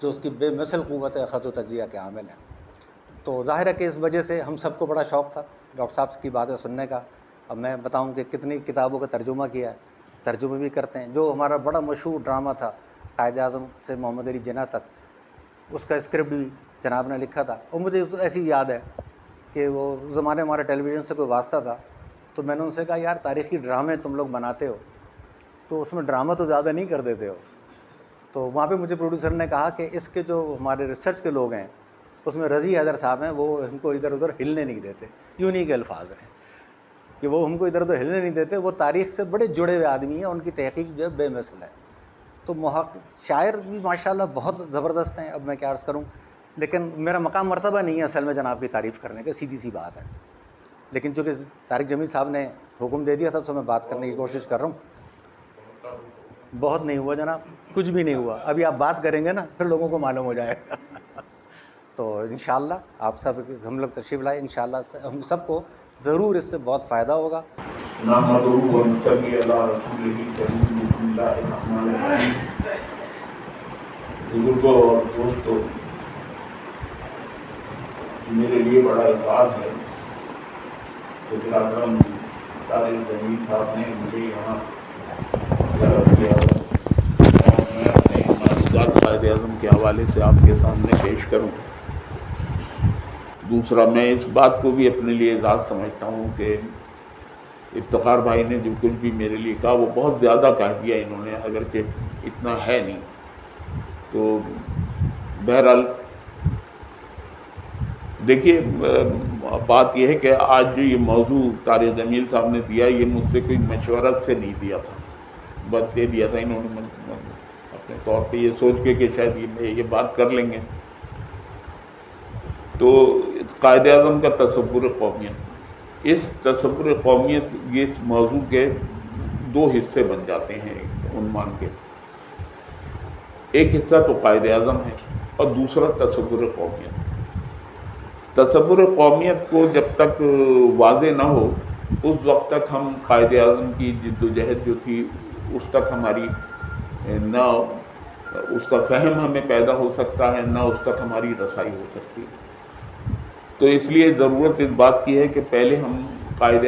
جو اس کی بے مثل قوت خط و تجزیہ کے عامل ہیں۔ تو ظاہر ہے کہ اس وجہ سے ہم سب کو بڑا شوق تھا ڈاکٹر صاحب کی باتیں سننے کا۔ اب میں بتاؤں کہ کتنی کتابوں کا ترجمہ کیا ہے، ترجمے بھی کرتے ہیں۔ جو ہمارا بڑا مشہور ڈرامہ تھا قائد اعظم سے محمد علی جناح تک، اس کا اسکرپٹ بھی جناب نے لکھا تھا۔ اور مجھے تو ایسی یاد ہے کہ وہ زمانے ہمارے ٹیلی ویژن سے کوئی واسطہ تھا، تو میں نے ان سے کہا یار تاریخی ڈرامے تم لوگ بناتے ہو تو اس میں ڈرامہ تو زیادہ نہیں کر دیتے ہو۔ تو وہاں پہ مجھے پروڈیوسر نے کہا کہ اس کے جو ہمارے ریسرچ کے لوگ ہیں اس میں رضی حیدر صاحب ہیں، وہ ہم کو ادھر ادھر ہلنے نہیں دیتے، یونی کے الفاظ ہیں کہ وہ ہم کو ادھر ادھر ہلنے نہیں دیتے، وہ تاریخ سے بڑے جڑے ہوئے آدمی ہیں، ان کی تحقیق جو ہے بے مثل ہے۔ تو شاعر بھی ماشاءاللہ بہت زبردست ہیں، اب میں کیا عرض کروں، لیکن میرا مقام مرتبہ نہیں ہے اصل میں جناب کی تعریف کرنے کا، سیدھی سی بات ہے۔ لیکن چونکہ طارق جمیل صاحب نے حکم دے دیا تھا تو میں بات کرنے کی کوشش کر رہا ہوں۔ بہت نہیں ہوا جناب، کچھ بھی نہیں ہوا، ابھی آپ بات کریں گے نا پھر لوگوں کو معلوم ہو جائے گا۔ تو انشاءاللہ آپ سب ہم لوگ تشریف لائے، انشاءاللہ ہم سب کو ضرور اس سے بہت فائدہ ہوگا۔ نحمدہ و نصلی علی رسولہ الکریم، بسم اللہ الرحمن الرحیم۔ بزرگوں اور دوستوں، میرے لیے بڑا اعزاز ہے کہ برادرم طارق جمیل صاحب نے مجھے یہاں جلب کیا اور میں اپنے معلومات قائد اعظم کے حوالے سے آپ کے سامنے پیش کروں۔ دوسرا، میں اس بات کو بھی اپنے لیے اعزاز سمجھتا ہوں کہ افتخار بھائی نے جو کچھ بھی میرے لیے کہا وہ بہت زیادہ کہہ دیا انہوں نے، اگرچہ اتنا ہے نہیں۔ تو بہرحال دیکھیے، بات یہ ہے کہ آج جو یہ موضوع طارق جمیل صاحب نے دیا، یہ مجھ سے کوئی مشورت سے نہیں دیا تھا، بس دے دیا تھا انہوں نے اپنے طور پہ یہ سوچ کے کہ شاید یہ بات کر لیں گے۔ تو قائد اعظم کا تصور قومیت، اس تصور قومیت یہ اس موضوع کے دو حصے بن جاتے ہیں عنوان کے۔ ایک حصہ تو قائد اعظم ہے اور دوسرا تصور قومیت۔ تصور قومیت کو جب تک واضح نہ ہو اس وقت تک ہم قائد اعظم کی جد و جہد جو تھی اس تک ہماری نہ اس کا فہم ہمیں پیدا ہو سکتا ہے، نہ اس تک ہماری رسائی ہو سکتی ہے۔ تو اس لیے ضرورت اس بات کی ہے کہ پہلے ہم قائد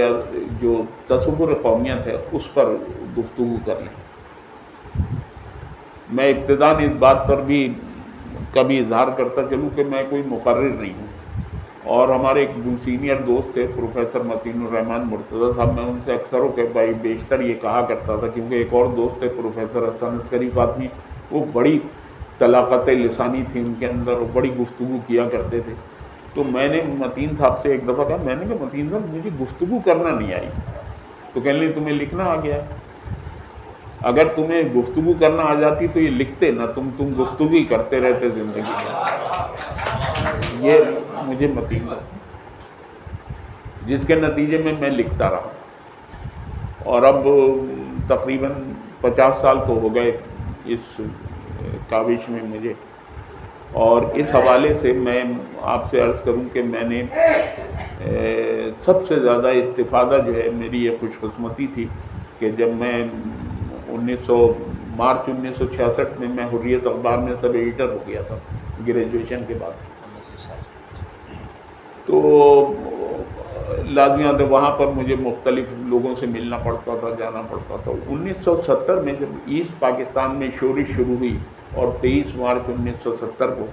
جو تصور قومیت ہے اس پر گفتگو کر لیں۔ میں ابتداً اس بات پر بھی کبھی اظہار کرتا چلوں کہ میں کوئی مقرر نہیں ہوں، اور ہمارے ایک سینئر دوست تھے پروفیسر متین الرحمن مرتضیٰ صاحب، میں ان سے اکثر ہو کہ بھائی بیشتر یہ کہا کرتا تھا، کیونکہ ایک اور دوست تھے پروفیسر حسن عسکری فاطمی، وہ بڑی طلاقت لسانی تھی ان کے اندر، وہ بڑی گفتگو کیا کرتے تھے۔ تو میں نے متین صاحب سے ایک دفعہ کہا، میں نے کہا متین صاحب مجھے گفتگو کرنا نہیں آئی، تو کہنے لگے تمہیں لکھنا آ گیا ہے، اگر تمہیں گفتگو کرنا آ جاتی تو یہ لکھتے نہ، تم گفتگو ہی کرتے رہتے زندگی میں۔ یہ مجھے متین صاحب، جس کے نتیجے میں میں لکھتا رہا، اور اب تقریباً 50 سال تو ہو گئے اس کاوش میں مجھے، اور اس حوالے سے میں آپ سے عرض کروں کہ میں نے سب سے زیادہ استفادہ جو ہے میری یہ خوش قسمتی تھی کہ جب میں مارچ 1966 میں حریت اخبار میں سب ایڈیٹر ہو گیا تھا گریجویشن کے بعد، تو لازمیات وہاں پر مجھے مختلف لوگوں سے ملنا پڑتا تھا، جانا پڑتا تھا۔ 1970 میں جب ایسٹ پاکستان میں شورش شروع ہوئی اور 23 مارچ 1970 کو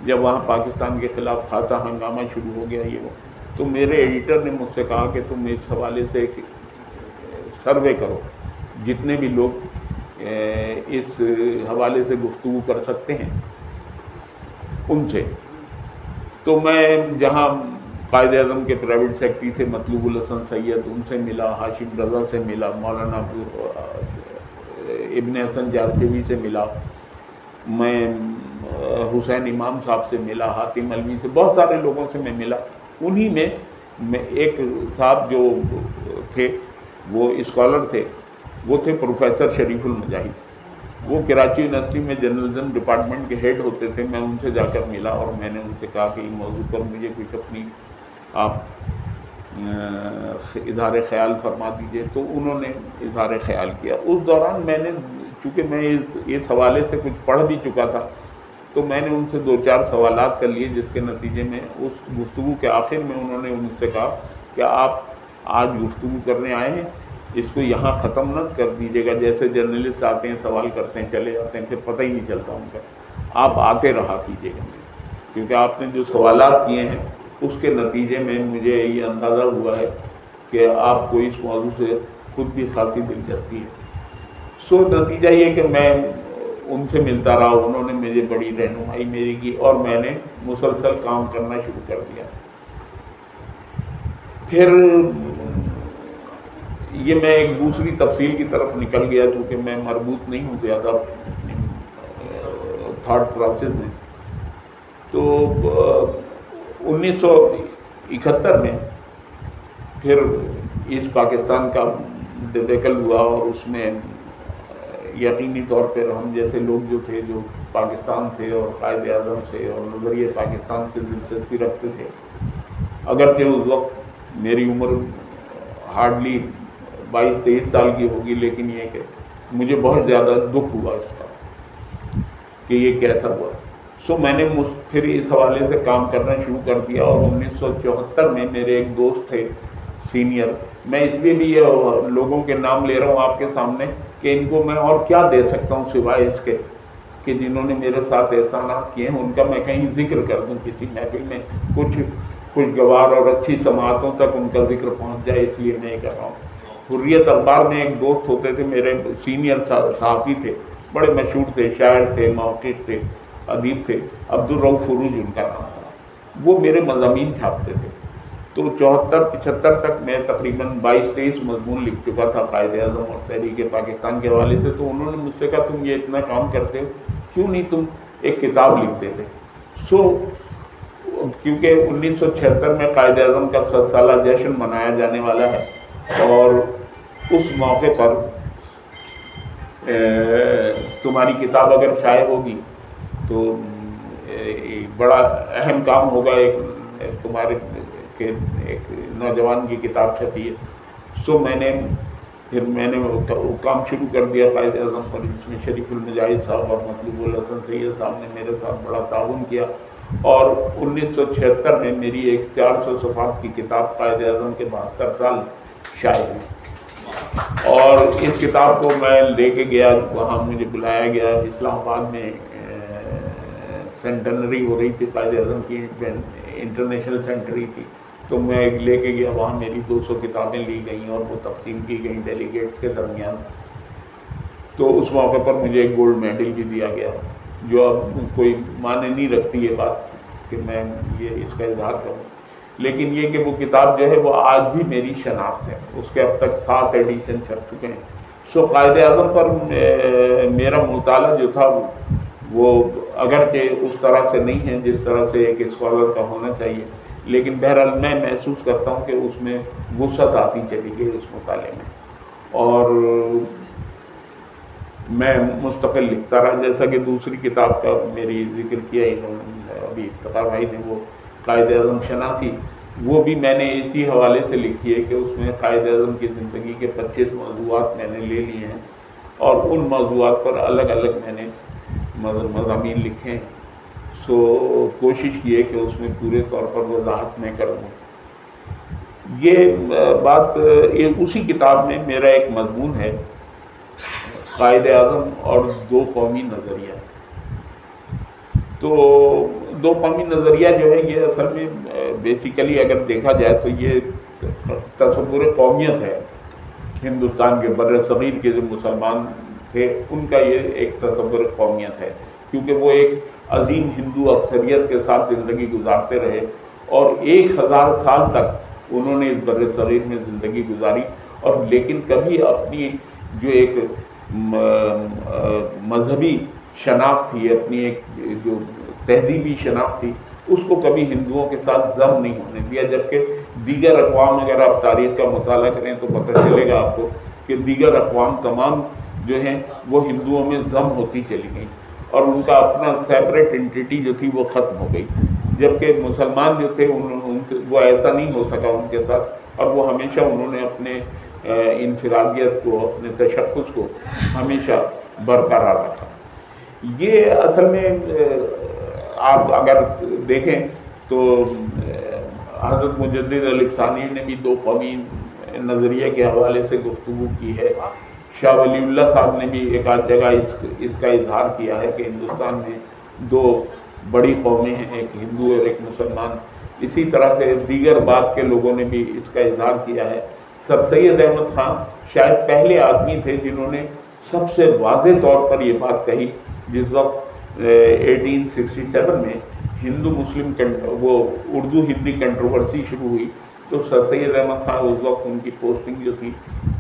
جب وہاں پاکستان کے خلاف خاصا ہنگامہ شروع ہو گیا یہ وہ، تو میرے ایڈیٹر نے مجھ سے کہا کہ تم اس حوالے سے ایک سروے کرو، جتنے بھی لوگ اس حوالے سے گفتگو کر سکتے ہیں ان سے۔ تو میں جہاں قائد اعظم کے پرائیویٹ سیکرٹری تھے مطلوب الحسن سید، ان سے ملا، ہاشم رضا سے ملا، مولانا ابن حسن جارجوی سے ملا، میں حسین امام صاحب سے ملا، حاتم علوی سے، بہت سارے لوگوں سے میں ملا۔ انہی میں ایک صاحب جو تھے وہ اسکالر تھے، وہ تھے پروفیسر شریف المجاہد، وہ کراچی یونیورسٹی میں جرنلزم ڈپارٹمنٹ کے ہیڈ ہوتے تھے۔ میں ان سے جا کر ملا اور میں نے ان سے کہا کہ اس موضوع پر مجھے کچھ اپنی آپ اظہار خیال فرما دیجئے، تو انہوں نے اظہار خیال کیا۔ اس دوران میں نے، چونکہ میں اس حوالے سے کچھ پڑھ بھی چکا تھا، تو میں نے ان سے 2-4 سوالات کر لیے، جس کے نتیجے میں اس گفتگو کے آخر میں انہوں نے ان سے کہا کہ آپ آج گفتگو کرنے آئے ہیں، اس کو یہاں ختم نہ کر دیجیے گا، جیسے جرنلسٹ آتے ہیں سوال کرتے ہیں چلے جاتے ہیں، پھر پتہ ہی نہیں چلتا ان کا، آپ آتے رہا کیجیے گا، کیونکہ آپ نے جو سوالات کیے ہیں اس کے نتیجے میں مجھے یہ اندازہ ہوا ہے کہ آپ کو اس موضوع سے خود بھی خاصی دلچسپی ہے۔ سو نتیجہ یہ کہ میں ان سے ملتا رہا، انہوں نے مجھے بڑی رہنمائی میری کی، اور میں نے مسلسل کام کرنا شروع کر دیا۔ پھر یہ میں ایک دوسری تفصیل کی طرف نکل گیا، چونکہ میں مربوط نہیں ہوں زیادہ تھاٹ پروسیس میں۔ تو 1971 میں پھر ایسٹ پاکستان کا ڈبیکل ہوا، اور اس میں یقینی طور پر ہم جیسے لوگ جو تھے، جو پاکستان سے اور قائد اعظم سے اور نظریہ پاکستان سے دلچسپی رکھتے تھے، اگرچہ اس وقت میری عمر ہارڈلی 22-23 سال کی ہوگی، لیکن یہ کہ مجھے بہت زیادہ دکھ ہوا اس کا کہ یہ کیسا ہوا۔ سو میں نے پھر اس حوالے سے کام کرنا شروع کر دیا، اور 1974 میں میرے ایک دوست تھے سینئر، میں اس لیے بھی یہ لوگوں کے نام لے رہا ہوں آپ کے سامنے کہ ان کو میں اور کیا دے سکتا ہوں سوائے اس کے کہ جنہوں نے میرے ساتھ احسانات کیے ہیں ان کا میں کہیں ذکر کر دوں کسی محفل میں، کچھ خوشگوار اور اچھی سماعتوں تک ان کا ذکر پہنچ جائے، اس لیے میں یہ کر رہا ہوں۔ حریت اخبار میں ایک دوست ہوتے تھے، میرے سینئر صحافی تھے، بڑے مشہور تھے، شاعر تھے، محقق تھے، ادیب تھے، عبدالرؤف فروج ان کا نام تھا، وہ میرے مضامین چھاپتے تھے۔ تو 74-75 تک میں تقریباً 22-23 مضمون لکھ چکا تھا قائد اعظم اور تحریک پاکستان کے حوالے سے۔ تو انہوں نے مجھ سے کہا تم یہ اتنا کام کرتے ہو، کیوں نہیں تم ایک کتاب لکھ دیتے؟ سو کیونکہ 1976 میں قائد اعظم کا 100 سالہ جشن منایا جانے والا ہے، اور اس موقع پر تمہاری کتاب اگر شائع ہوگی تو بڑا اہم کام ہوگا، ایک تمہارے کہ ایک نوجوان کی کتاب چھپی ہے۔ سو میں نے کام شروع کر دیا قائد اعظم پر، جس میں شریف المجاہد صاحب اور مطلوب الحسن سید صاحب نے میرے ساتھ بڑا تعاون کیا، اور 1976 میں میری ایک 400 صفحات کی کتاب قائد اعظم کے 72 سال شائع ہوئی۔ اور اس کتاب کو میں لے کے گیا، وہاں مجھے بلایا گیا، اسلام آباد میں سینٹنری ہو رہی تھی قائد اعظم کی، انٹرنیشنل سینٹری تھی، تو میں لے کے گیا، وہاں میری 200 کتابیں لی گئیں اور وہ تقسیم کی گئیں ڈیلیگیٹس کے درمیان۔ تو اس موقع پر مجھے ایک گولڈ میڈل بھی دیا گیا، جو اب کوئی معنی نہیں رکھتی یہ بات کہ میں یہ اس کا اظہار کروں، لیکن یہ کہ وہ کتاب جو ہے وہ آج بھی میری شناخت ہے، اس کے اب تک 7 ایڈیشن چھپ چکے ہیں۔ سو قائد اعظم پر میرا مطالعہ جو تھا وہ اگرچہ اس طرح سے نہیں ہے جس طرح سے ایک اسکالر کا ہونا چاہیے، لیکن بہرحال میں محسوس کرتا ہوں کہ اس میں وسعت آتی چلی گئی اس مطالعے میں، اور میں مستقل لکھتا رہا۔ جیسا کہ دوسری کتاب کا میری ذکر کیا ابھی افتخار بھائی نے، وہ قائد اعظم شناسی، وہ بھی میں نے اسی حوالے سے لکھی ہے کہ اس میں قائد اعظم کی زندگی کے 25 موضوعات میں نے لے لیے ہیں، اور ان موضوعات پر الگ الگ میں نے مضامین لکھے ہیں۔ سو کوشش کی ہے کہ اس میں پورے طور پر وضاحت میں کر دوں۔ یہ بات اسی کتاب میں میرا ایک مضمون ہے، قائد اعظم اور 2 قومی نظریہ۔ تو 2 قومی نظریہ جو ہے یہ اصل میں بیسیکلی اگر دیکھا جائے تو یہ تصور قومیت ہے۔ ہندوستان کے بر صغیر کے جو مسلمان تھے ان کا یہ ایک تصور قومیت ہے، کیونکہ وہ ایک عظیم ہندو اکثریت کے ساتھ زندگی گزارتے رہے، اور 1000 سال تک انہوں نے اس بر صغیر میں زندگی گزاری، اور لیکن کبھی اپنی جو ایک مذہبی شناخت تھی، اپنی ایک جو تہذیبی شناخت تھی، اس کو کبھی ہندوؤں کے ساتھ ضم نہیں ہونے دیا، جبکہ دیگر اقوام اگر آپ تاریخ کا مطالعہ کریں تو پتہ چلے گا آپ کو کہ دیگر اقوام تمام جو ہیں وہ ہندوؤں میں ضم ہوتی چلی گئیں، اور ان کا اپنا سیپریٹ انٹیٹی جو تھی وہ ختم ہو گئی، جبکہ مسلمان جو تھے ان سے وہ ایسا نہیں ہو سکا ان کے ساتھ، اور وہ ہمیشہ انہوں نے اپنے انفرادیت کو، اپنے تشخص کو ہمیشہ برقرار رکھا۔ یہ اصل میں آپ اگر دیکھیں تو حضرت مجدد علی ثانی نے بھی دو قومی نظریے کے حوالے سے گفتگو کی ہے. شاہ ولی اللہ صاحب نے بھی ایک آدھ جگہ اس کا اظہار کیا ہے کہ ہندوستان میں دو بڑی قومیں ہیں، ایک ہندو اور ایک مسلمان. اسی طرح سے دیگر بعد کے لوگوں نے بھی اس کا اظہار کیا ہے. سر سید احمد خان شاید پہلے آدمی تھے جنہوں نے سب سے واضح طور پر یہ بات کہی جس وقت 1867 میں ہندو مسلم وہ اردو ہندی کنٹروورسی شروع ہوئی. تو سر سید احمد خان اس وقت ان کی پوسٹنگ جو تھی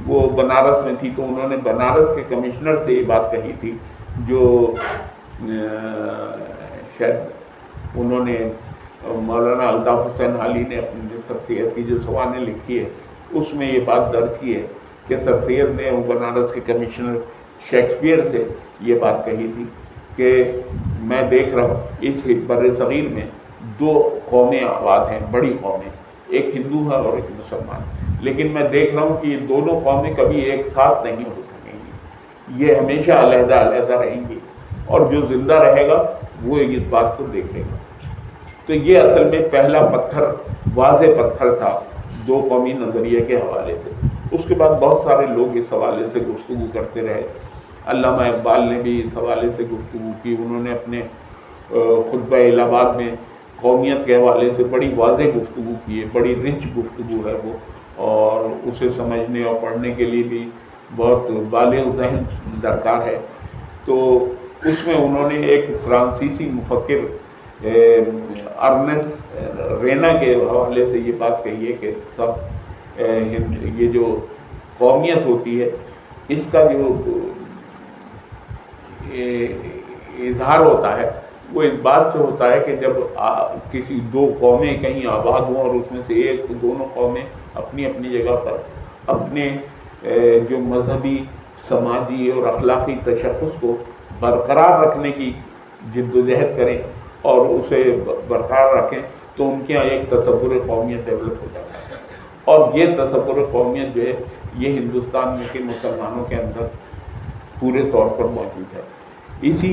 وہ بنارس میں تھی، تو انہوں نے بنارس کے کمشنر سے یہ بات کہی تھی جو شاید انہوں نے مولانا الطاف حسین حالی نے اپنی سر سید کی جو سوانح لکھی ہے اس میں یہ بات درج کی ہے کہ سر سید نے بنارس کے کمشنر شیکسپیئر سے یہ بات کہی تھی کہ میں دیکھ رہا ہوں اس بر صغیر میں دو قومیں آباد ہیں، بڑی قومیں، ایک ہندو ہے اور ایک مسلمان، لیکن میں دیکھ رہا ہوں کہ یہ دونوں قومیں کبھی ایک ساتھ نہیں ہو سکیں گی، یہ ہمیشہ علیحدہ علیحدہ رہیں گی، اور جو زندہ رہے گا وہ اس بات کو دیکھے گا. تو یہ اصل میں پہلا پتھر، واضح پتھر تھا دو قومی نظریے کے حوالے سے. اس کے بعد بہت سارے لوگ اس حوالے سے گفتگو کرتے رہے. علامہ اقبال نے بھی اس حوالے سے گفتگو کی. انہوں نے اپنے خطبہ الہ آباد میں قومیت کے حوالے سے بڑی واضح گفتگو کی ہے، بڑی رچ گفتگو ہے وہ، اور اسے سمجھنے اور پڑھنے کے لیے بھی بہت بالغ ذہن درکار ہے. تو اس میں انہوں نے ایک فرانسیسی مفکر ارنسٹ رینا کے حوالے سے یہ بات کہی ہے کہ سب یہ جو قومیت ہوتی ہے اس کا جو اظہار ہوتا ہے وہ اس بات سے ہوتا ہے کہ جب کسی دو قومیں کہیں آباد ہوں اور اس میں سے ایک دونوں قومیں اپنی اپنی جگہ پر اپنے جو مذہبی، سماجی اور اخلاقی تشخص کو برقرار رکھنے کی جد و جہد کریں اور اسے برقرار رکھیں تو ان کے یہاں ایک تصور قومیت ڈیولپ ہو جاتا ہے. اور یہ تصور قومیت جو ہے یہ ہندوستان میں کے مسلمانوں کے اندر پورے طور پر موجود ہے. اسی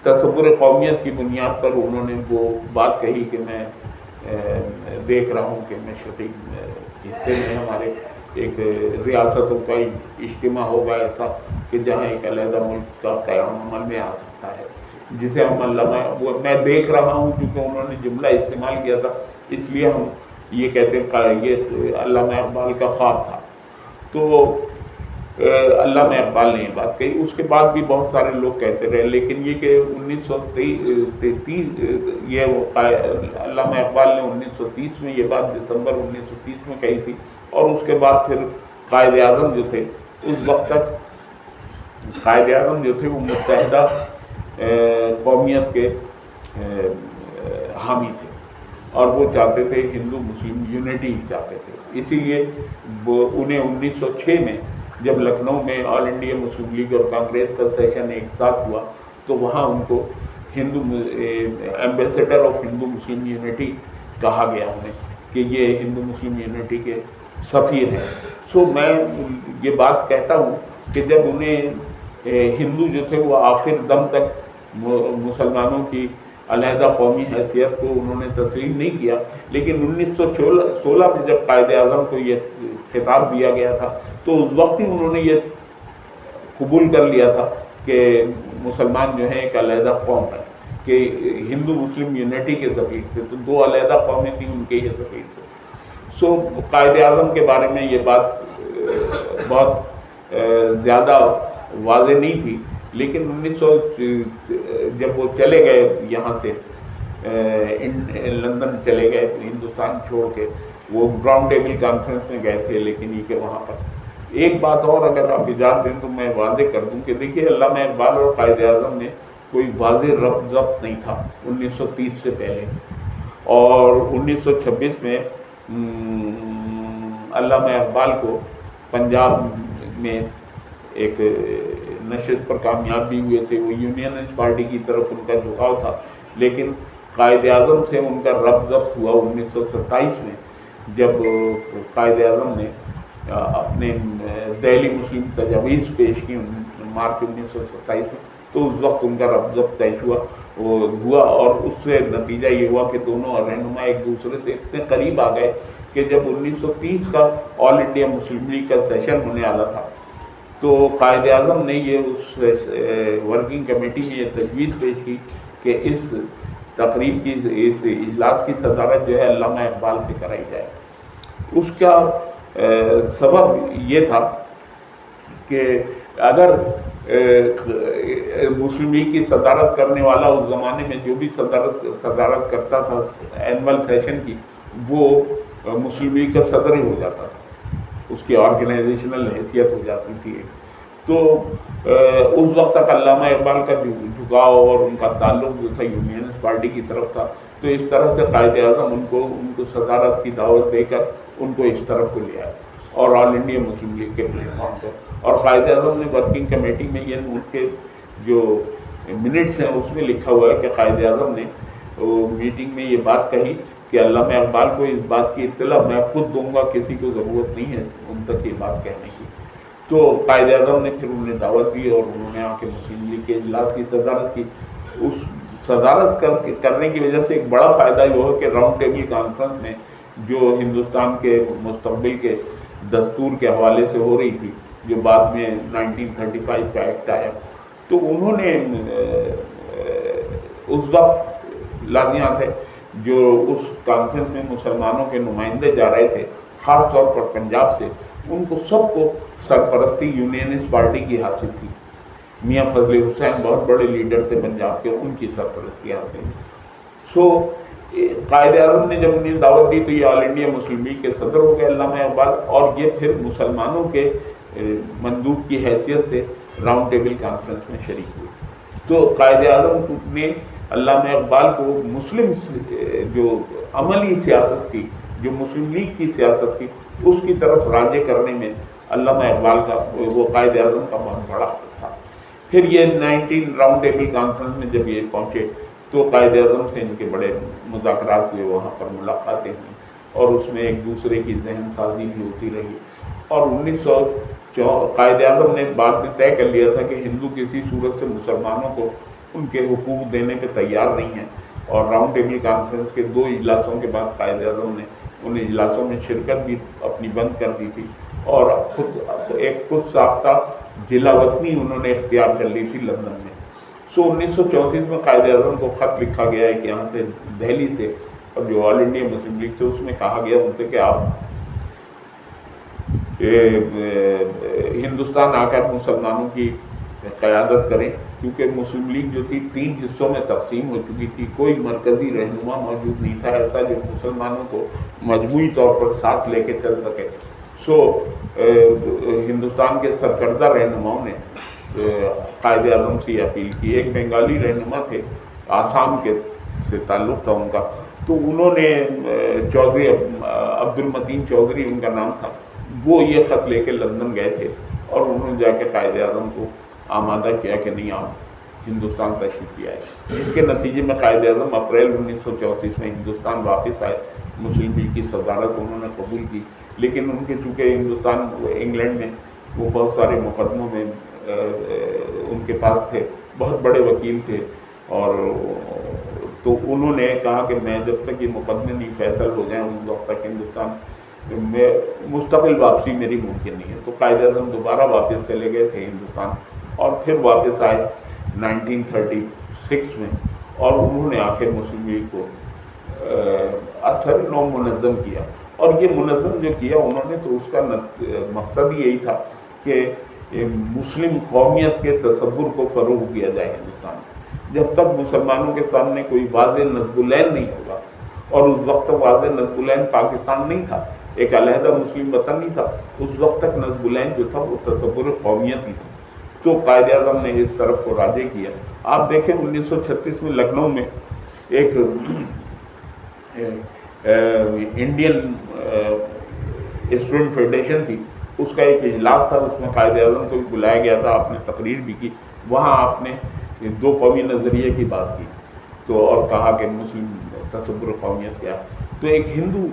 تصور قومیت کی بنیاد پر انہوں نے وہ بات کہی کہ میں دیکھ رہا ہوں کہ میں شفیق حصے میں ہمارے ایک ریاستوں کا اجتماع ہوگا ایسا کہ جہاں ایک علیحدہ ملک کا قیام عمل میں آ سکتا ہے، جسے ہم علامہ میں دیکھ رہا ہوں، کیونکہ انہوں نے جملہ استعمال کیا تھا اس لیے ہم یہ کہتے ہیں کہ یہ علامہ اقبال کا خواب تھا. تو علامہ اقبال نے یہ بات کہی. اس کے بعد بھی بہت سارے لوگ کہتے رہے، لیکن یہ کہ 1930 یہ وہ علامہ اقبال نے 1930 میں یہ بات دسمبر 1930 میں کہی تھی، اور اس کے بعد پھر قائد اعظم جو تھے اس وقت تک قائد اعظم جو تھے وہ متحدہ قومیت کے حامی تھے اور وہ چاہتے تھے ہندو مسلم یونٹی چاہتے تھے. اسی لیے وہ انہیں 1906 میں جب لکھنؤ میں آل انڈیا مسلم لیگ اور کانگریس کا سیشن ایک ساتھ ہوا تو وہاں ان کو ambassador of Hindu Muslim unity کہا گیا انہیں کہ یہ ہندو مسلم یونٹی کے سفیر ہیں. سو میں یہ بات کہتا ہوں کہ جب انہیں ہندو جو تھے وہ آخر دم تک مسلمانوں کی علیحدہ قومی حیثیت کو انہوں نے تسلیم نہیں کیا، لیکن 1916 میں جب قائد اعظم کو یہ خطاب دیا گیا تھا تو اس وقت ہی انہوں نے یہ قبول کر لیا تھا کہ مسلمان جو ہیں ایک علیحدہ قوم ہے، کہ ہندو مسلم یونٹی کے سفیر تھے، تو دو علیحدہ قومیں تھیں ان کے یہ سفیر تھے. سو قائد اعظم کے بارے میں یہ بات بہت زیادہ واضح نہیں تھی، لیکن 1900 جب وہ چلے گئے یہاں سے لندن چلے گئے ہندوستان چھوڑ کے، وہ براؤن ٹیبل کانفرنس میں گئے تھے، لیکن یہ کہ وہاں پر ایک بات اور اگر آپ اجازت دیں تو میں واضح کر دوں کہ دیکھیے علامہ اقبال اور قائد اعظم نے کوئی واضح ربط ضبط نہیں تھا 1930 سے پہلے، اور 1926 میں علامہ اقبال کو پنجاب میں ایک نشست پر کامیاب بھی ہوئے تھے، وہ یونینسٹ پارٹی کی طرف ان کا جھکاؤ تھا، لیکن قائد اعظم سے ان کا ربط ضبط ہوا 1927 میں جب قائد اعظم نے اپنے دہلی مسلم تجاویز پیش کی مارچ 1927 میں، تو اس وقت ان کا ربط ضبط طے ہوا وہ ہوا، اور اس سے نتیجہ یہ ہوا کہ دونوں رہنما ایک دوسرے سے اتنے قریب آ گئے کہ جب 1930 کا آل انڈیا مسلم لیگ کا سیشن ہونے والا تھا تو قائد اعظم نے یہ اس ورکنگ کمیٹی میں یہ تجویز پیش کی کہ اس تقریب کی، اس اجلاس کی صدارت جو ہے علامہ اقبال سے کرائی جائے۔ اس کا سبب یہ تھا کہ اگر مسلم لیگ کی صدارت کرنے والا اس زمانے میں جو بھی صدارت کرتا تھا اینول سیشن کی، وہ مسلم لیگ کا صدر ہی ہو جاتا تھا، اس کی آرگنائزیشنل حیثیت ہو جاتی تھی۔ تو اس وقت تک علامہ اقبال کا جھکاؤ اور ان کا تعلق جو تھا یونینسٹ پارٹی کی طرف تھا، تو اس طرح سے قائد اعظم ان کو صدارت کی دعوت دے کر ان کو اس طرف کو لے آئے اور آل انڈیا مسلم لیگ کے پلیٹ فارم پر، اور قائد اعظم نے ورکنگ کمیٹی میں یہ ان کے جو منٹس ہیں اس میں لکھا ہوا ہے کہ قائد اعظم نے میٹنگ میں یہ بات کہی کہ علامہ اقبال کو اس بات کی اطلاع میں خود دوں گا، کسی کو ضرورت نہیں ہے ان تک یہ بات کہنے کی۔ تو قائد اعظم نے پھر انہیں دعوت دی اور انہوں نے آ کے مسلم لیگ کے اجلاس کی صدارت کی۔ اس صدارت کرنے کی وجہ سے ایک بڑا فائدہ یہ ہوا کہ راؤنڈ ٹیبل کانفرنس میں جو ہندوستان کے مستقبل کے دستور کے حوالے سے ہو رہی تھی، جو بعد میں 1935 کا ایکٹ آیا، تو انہوں نے اس وقت لازمیات ہے جو اس کانفرنس میں مسلمانوں کے نمائندے جا رہے تھے، خاص طور پر پنجاب سے، ان کو سب کو سرپرستی یونینسٹ پارٹی کی حاصل تھی۔ میاں فضل حسین بہت بڑے لیڈر تھے پنجاب کے، ان کی سرپرستی حاصل تھی۔ سو قائد اعظم نے جب انہیں دعوت دی تو یہ آل انڈیا مسلم لیگ کے صدر ہو گئے علامہ اقبال، اور یہ پھر مسلمانوں کے مندوب کی حیثیت سے راؤنڈ ٹیبل کانفرنس میں شریک ہوئے۔ تو قائد اعظم نے علامہ اقبال کو مسلم جو عملی سیاست تھی، جو مسلم لیگ کی سیاست تھی، اس کی طرف راجع کرنے میں علامہ اقبال کا، وہ قائد اعظم کا بہت بڑا حق تھا۔ پھر یہ 19 راؤنڈ ٹیبل کانفرنس میں جب یہ پہنچے تو قائد اعظم سے ان کے بڑے مذاکرات ہوئے، وہاں پر ملاقاتیں ہوئیں، اور اس میں ایک دوسرے کی ذہن سازی بھی ہوتی رہی۔ اور 1904 قائد اعظم نے بعد میں طے کر لیا تھا کہ ہندو کسی صورت سے مسلمانوں کو ان کے حقوق دینے پہ تیار نہیں ہیں، اور راؤنڈ ٹیبل کانفرنس کے 2 اجلاسوں کے بعد قائد اعظم نے ان اجلاسوں میں شرکت بھی اپنی بند کر دی تھی، اور خود ساختہ ضلع وطنی انہوں نے اختیار کر لی تھی لندن میں۔ سو 1934 میں قائد اعظم کو خط لکھا گیا ہے کہ یہاں سے دہلی سے، اور جو آل انڈیا مسلم لیگ سے، اس میں کہا گیا ان سے کہ آپ ہندوستان آ کر مسلمانوں کی قیادت کریں، کیونکہ مسلم لیگ جو تھی 3 حصوں میں تقسیم ہو چکی تھی، کوئی مرکزی رہنما موجود نہیں تھا ایسا جو مسلمانوں کو مجموعی طور پر ساتھ لے کے چل سکے۔ سو ہندوستان کے سرکردہ رہنماؤں نے قائد اعظم سے یہ اپیل کی۔ ایک بنگالی رہنما تھے، آسام کے سے تعلق تھا ان کا، تو انہوں نے چودھری عبد المتین چودھری ان کا نام تھا، وہ یہ خط لے کے لندن گئے تھے، اور انہوں نے جا کے قائد اعظم کو آمادہ کیا کہ نہیں، آپ ہندوستان تشریف لے آئے۔ جس کے نتیجے میں قائد اعظم اپریل 1934 میں ہندوستان واپس آئے، مسلم لیگ کی صدارت انہوں نے قبول کی، لیکن ان کے چونکہ ہندوستان انگلینڈ میں وہ بہت سارے مقدموں میں ان کے پاس تھے، بہت بڑے وکیل تھے، اور تو انہوں نے کہا کہ میں جب تک یہ مقدمے نہیں فیصل ہو جائیں اس وقت تک ہندوستان میں مستقل واپسی میری ممکن نہیں ہے۔ تو قائد اعظم دوبارہ واپس چلے گئے تھے ہندوستان، اور پھر واپس آئے 1936 میں، اور انہوں نے آ کے مسلم لیگ کو اثر نو منظم کیا، اور یہ منظم جو کیا انہوں نے تو اس کا مقصد یہی تھا کہ مسلم قومیت کے تصور کو فروغ دیا جائے ہندوستان میں۔ جب تک مسلمانوں کے سامنے کوئی واضح نصب العین نہیں ہوگا، اور اس وقت واضح نصب العین پاکستان نہیں تھا، ایک علیحدہ مسلم وطن نہیں تھا، اس وقت تک نصب العین جو تھا وہ تصور قومیت ہی تھا۔ تو قائد اعظم نے اس طرف کو راجع کیا۔ آپ دیکھیں 1936 میں لکھنؤ میں ایک انڈین اسٹوڈنٹ فیڈریشن تھی، اس کا ایک اجلاس تھا، اس میں قائد اعظم کو بھی بلایا گیا تھا، آپ نے تقریر بھی کی، وہاں آپ نے 2 قومی نظریے کی بات کی، تو اور کہا کہ مسلم تصور قومیت کیا۔ تو ایک ہندو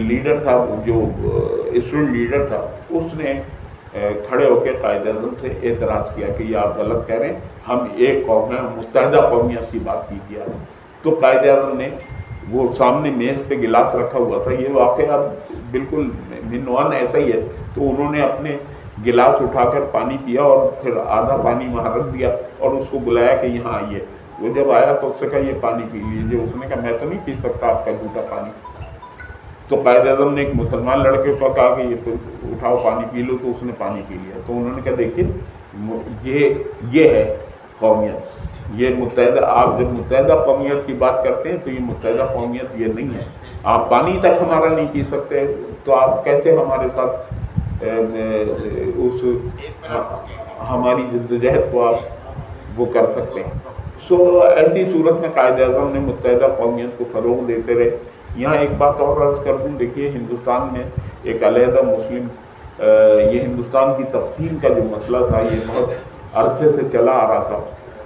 لیڈر تھا، جو اسٹوڈنٹ لیڈر تھا، اس نے کھڑے ہو کے قائد اعظم سے اعتراض کیا کہ یہ آپ غلط کہہ رہے ہیں، ہم ایک قوم ہیں، ہم متحدہ قومیت کی بات کیجیے آپ۔ تو قائد اعظم نے وہ سامنے میز پہ گلاس رکھا ہوا تھا، یہ واقعہ بالکل منوان ایسا ہی ہے، تو انہوں نے اپنے گلاس اٹھا کر پانی پیا اور پھر آدھا پانی وہاں رکھ دیا اور اس کو بلایا کہ یہاں آئیے۔ وہ جب آیا تو اس سے کہا یہ پانی پی لیجیے، اس نے کہا میں تو نہیں پی سکتا آپ کا جھوٹا پانی۔ تو قائد اعظم نے ایک مسلمان لڑکے کو کہا کہ یہ تو اٹھاؤ پانی پی لو، تو اس نے پانی پی لیا۔ تو انہوں نے کہا دیکھیے یہ ہے قومیت، یہ متحدہ، آپ جب متحدہ قومیت کی بات کرتے ہیں تو یہ متحدہ قومیت یہ نہیں ہے، آپ پانی تک ہمارا نہیں پی سکتے تو آپ کیسے ہمارے ساتھ اس ہماری جدوجہد کو آپ وہ کر سکتے ہیں۔ سو ایسی صورت میں قائد اعظم نے متحدہ قومیت کو فروغ دیتے رہے۔ یہاں ایک بات اور عرض کر دوں، دیکھیے ہندوستان میں ایک علیحدہ مسلم، یہ ہندوستان کی تقسیم کا جو مسئلہ تھا یہ بہت عرصے سے چلا آ رہا تھا،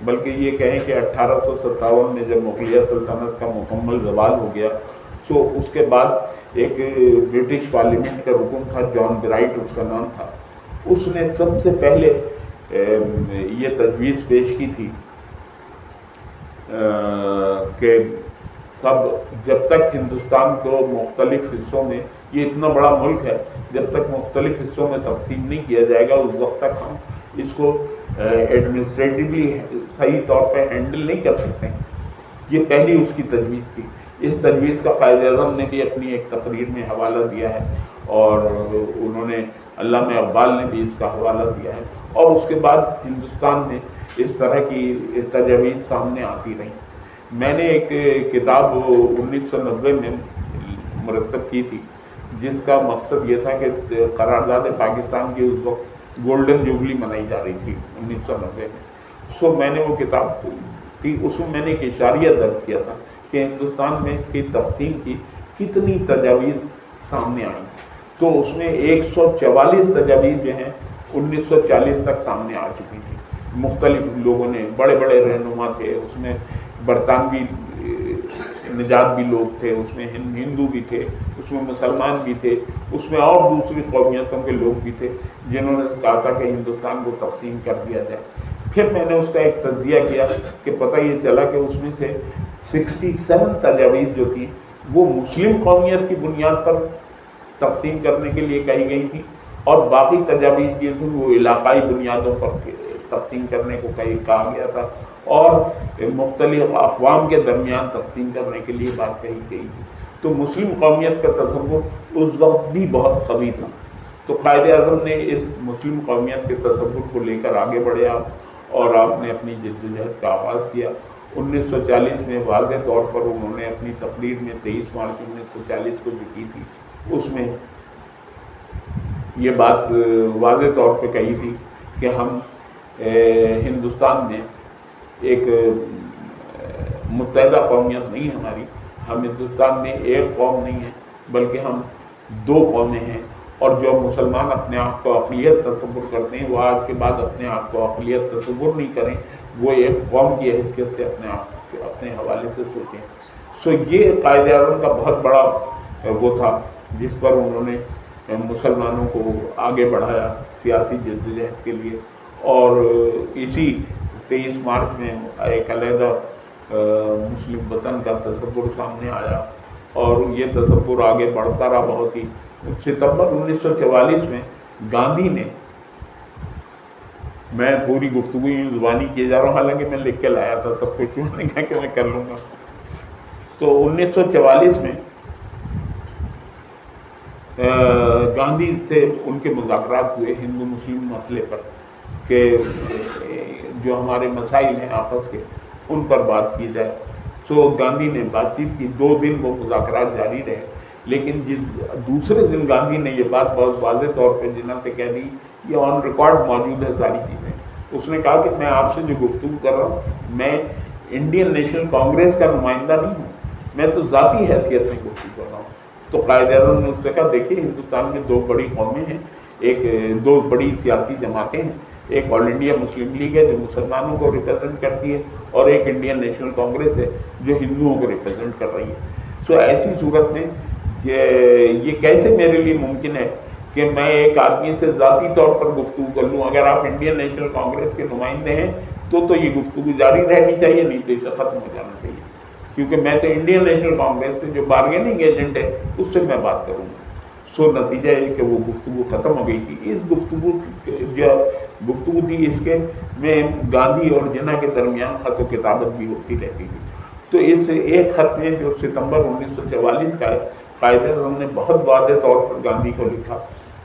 بلکہ یہ کہیں کہ 1857 میں جب مغلیہ سلطنت کا مکمل زوال ہو گیا، سو اس کے بعد ایک برٹش پارلیمنٹ کا رکن تھا، جان برائٹ اس کا نام تھا، اس نے سب سے پہلے یہ تجویز پیش کی تھی کہ سب جب تک ہندوستان کو مختلف حصوں میں، یہ اتنا بڑا ملک ہے، جب تک مختلف حصوں میں تقسیم نہیں کیا جائے گا اس وقت تک ہم اس کو ایڈمنسٹریٹولی صحیح طور پہ ہینڈل نہیں کر سکتے ہیں۔ یہ پہلی اس کی تجویز تھی۔ اس تجویز کا قائد اعظم نے بھی اپنی ایک تقریر میں حوالہ دیا ہے، اور انہوں نے، علامہ اقبال نے بھی اس کا حوالہ دیا ہے، اور اس کے بعد ہندوستان میں اس طرح کی تجاویز سامنے آتی رہیں۔ میں نے ایک کتاب 1990 میں مرتب کی تھی جس کا مقصد یہ تھا کہ قرارداد پاکستان کی اس وقت گولڈن جوبلی منائی جا رہی تھی 1990 میں۔ سو میں نے وہ کتاب تھی، اس میں میں نے ایک اشاریہ درج کیا تھا کہ ہندوستان میں کی تقسیم کی کتنی تجاویز سامنے آئیں، تو اس میں 144 تجاویز جو ہیں 1940 تک سامنے آ چکی تھی۔ مختلف لوگوں نے، بڑے بڑے رہنما تھے اس میں، برطانوی نژاد بھی لوگ تھے اس میں، ہندو بھی تھے اس میں، مسلمان بھی تھے اس میں، اور دوسری قومیتوں کے لوگ بھی تھے جنہوں نے کہا تھا کہ ہندوستان کو تقسیم کر دیا جائے۔ پھر میں نے اس کا ایک تجزیہ کیا کہ پتہ یہ چلا کہ اس میں سے 67 تجاویز جو تھیں وہ مسلم قومیت کی بنیاد پر تقسیم کرنے کے لیے کہی گئی تھیں، اور باقی تجاویز جو تھیں وہ علاقائی بنیادوں پر تقسیم کرنے کو کہا گیا تھا، اور مختلف اقوام کے درمیان تقسیم کرنے کے لیے بات کہی گئی تھی۔ تو مسلم قومیت کا تصور اس وقت بھی بہت قوی تھا۔ تو قائد اعظم نے اس مسلم قومیت کے تصور کو لے کر آگے بڑھے آپ، اور آپ نے اپنی جدوجہد کا آغاز کیا۔ 1940 میں واضح طور پر انہوں نے اپنی تقریر میں 23 مارچ 1940 کو جو کی تھی، اس میں یہ بات واضح طور پہ کہی تھی کہ ہم ہندوستان میں ایک متحدہ قومیت نہیں ہماری، ہم ہندوستان میں ایک قوم نہیں ہیں بلکہ ہم دو قومیں ہیں، اور جو مسلمان اپنے آپ کو اقلیت تصور کرتے ہیں وہ آج کے بعد اپنے آپ کو اقلیت تصور نہیں کریں، وہ ایک قوم کی حیثیت سے اپنے آپ اپنے حوالے سے سوچیں۔ سو یہ قائد اعظم کا بہت بڑا وہ تھا جس پر انہوں نے مسلمانوں کو آگے بڑھایا سیاسی جدوجہد کے لیے، اور اسی 23 مارچ میں ایک علیحدہ مسلم وطن کا تصور سامنے آیا، اور یہ تصور آگے بڑھتا رہا بہت ہی۔ ستمبر 1944 میں گاندھی نے، میں پوری گفتگو زبانی کیے جا رہا ہوں حالانکہ میں لکھ کے لایا تھا سب کچھ، انہوں نے کہا کہ میں کر لوں گا۔ تو 1944 میں گاندھی سے ان کے مذاکرات ہوئے ہندو مسلم مسئلے پر کہ جو ہمارے مسائل ہیں آپس کے ان پر بات کی جائے۔ سو گاندھی نے بات چیت کی، 2 دن وہ مذاکرات جاری رہے، لیکن دوسرے دن گاندھی نے یہ بات بہت واضح طور پہ جنہوں سے کہہ دی، یہ آن ریکارڈ موجود ہے ساری چیزیں۔ اس نے کہا کہ میں آپ سے جو گفتگو کر رہا ہوں میں انڈین نیشنل کانگریس کا نمائندہ نہیں ہوں، میں تو ذاتی حیثیت میں گفتگو کر رہا ہوں۔ تو قائد اعظم نے اس سے کہا دیکھیے ہندوستان میں 2 بڑی قومیں ہیں، 2 بڑی سیاسی جماعتیں ہیں، ایک آل انڈیا مسلم لیگ ہے جو مسلمانوں کو ریپرزینٹ کرتی ہے، اور ایک انڈین نیشنل کانگریس ہے جو ہندوؤں کو ریپرزینٹ کر رہی ہے۔ سو ایسی صورت میں یہ کیسے میرے لیے ممکن ہے کہ میں ایک آدمی سے ذاتی طور پر گفتگو کر لوں. اگر آپ انڈین نیشنل کانگریس کے نمائندے ہیں تو یہ گفتگو جاری رہنی چاہیے، نہیں تو اسے ختم ہو جانا چاہیے. کیونکہ میں تو انڈین نیشنل کانگریس سے جو بارگیننگ ایجنٹ ہے اس سے میں بات کروں گا. سو نتیجہ ہے کہ وہ گفتگو ختم ہو گئی تھی. اس گفتگو تھی اس کے میں گاندھی اور جناح کے درمیان خط و کتابت بھی ہوتی رہتی تھی. تو اس ایک خط میں جو ستمبر 1944 کا ہے، قائد اعظم نے بہت واضح طور پر گاندھی کو لکھا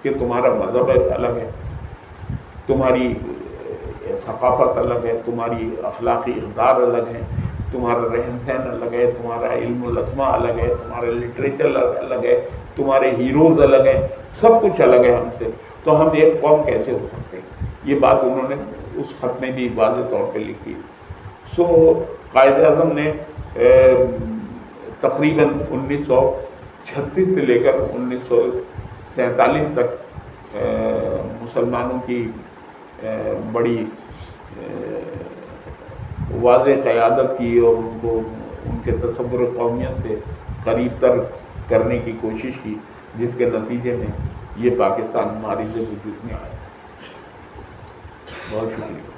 کہ تمہارا مذہب الگ ہے، تمہاری ثقافت الگ ہے، تمہاری اخلاقی اقدار الگ ہے، تمہارا رہن سہن الگ ہے، تمہارا علم الاسماء الگ ہے، تمہارا لٹریچر الگ ہے، تمہارے ہیروز الگ ہیں، سب کچھ الگ ہے ہم سے. تو ہم ایک قوم کیسے ہو سکتے ہیں؟ یہ بات انہوں نے اس خط میں بھی واضح طور پہ لکھی. سو قائد اعظم نے تقریباً 1936 سے لے کر 1947 تک مسلمانوں کی بڑی واضح قیادت کی اور ان کو ان کے تصور قومیت سے قریب تر کرنے کی کوشش کی، جس کے نتیجے میں یہ پاکستان ہماری سے وجود میں آیا. بہت شکریہ.